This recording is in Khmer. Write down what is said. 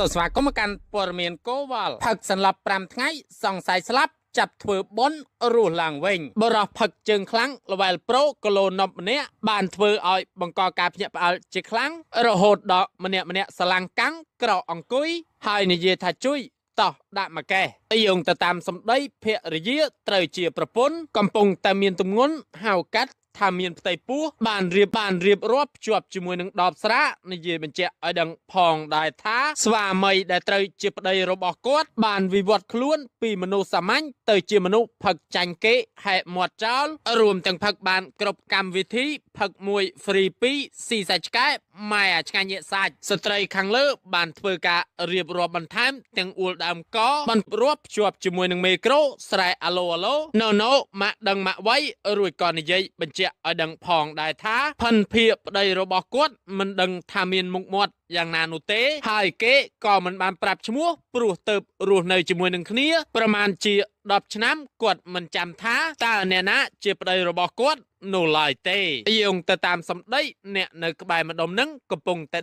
ទៅស្វាគមន៍កាន់ព័ត៌មានកូវលផឹកសន្លប់5ថ្ងៃសង្ស័យស្លាប់ចាប់ធ្វើបុណ្យរស់ឡើងវិញបរោះផឹកជើងខ្លាំងល្វែលប្រូគីឡូណប់ម្នាក់បានធ្វើឲ្យបង្កការភ្ញាក់ផ្អើលជាខ្លាំងរហូតដល់ម្នាក់ស្រឡាំងកាំងក្រអង្គុយហើយនិយាយថាជួយតោះដាក់មកកេះយោងទៅតាមសម្ដីភរិយាត្រូវជាប្រពន្ធកំពុងតែមានទម្ងន់ហៅកាត់ថាមានផ្ទៃពោះបានរៀបរាប់ជាប់ជាមួយនឹងដបស្រានិយាយបញ្ជាក់ឲ្យដឹងផងដែរថាស្វាមីដែលត្រូវជាប្តីរបស់គាត់បានវិវត្តខ្លួនពីមនុស្សសាមញ្ញទៅជាមនុស្សផឹកចាញ់គេហែមាត់ចោលរួមទាំងផឹកបានគ្រប់កម្មវិធីផឹកមួយហ្វ្រី2ស៊ីសាច់ឆ្កែម៉ែឆ្ងាញ់ញាក់សាច់ស្ត្រីខាងលើបានធ្វើការរៀបរាប់បន្ថែមទាំងអួលដើមកបានរាប់ភ្ជាប់ជាមួយនឹងមេក្រូស្រែអាឡូណូម៉ាក់ដឹងម៉ាក់ໄວរួចក៏និយាយបញ្ជាក់ឲ្យដឹងផងដែរថាផិនភៀប្តីរបស់គាត់មិនដឹងថាមានមុខមាត់យ៉ាងណានោះទេហើយគេក៏មិនបានប្រាប់ឈ្មោះព្រោះទៅរស់នៅជាមួយនឹងគ្នាប្រមាណជា10ឆ្នាំគាត់មិនចាំថាតើអ្នកណាជាប្តីរបស់គាត់នោះឡើយទេយោងទៅតាមសម្ដីអ្នកនៅក្បែរម្ដុំនឹងកំពុងតែ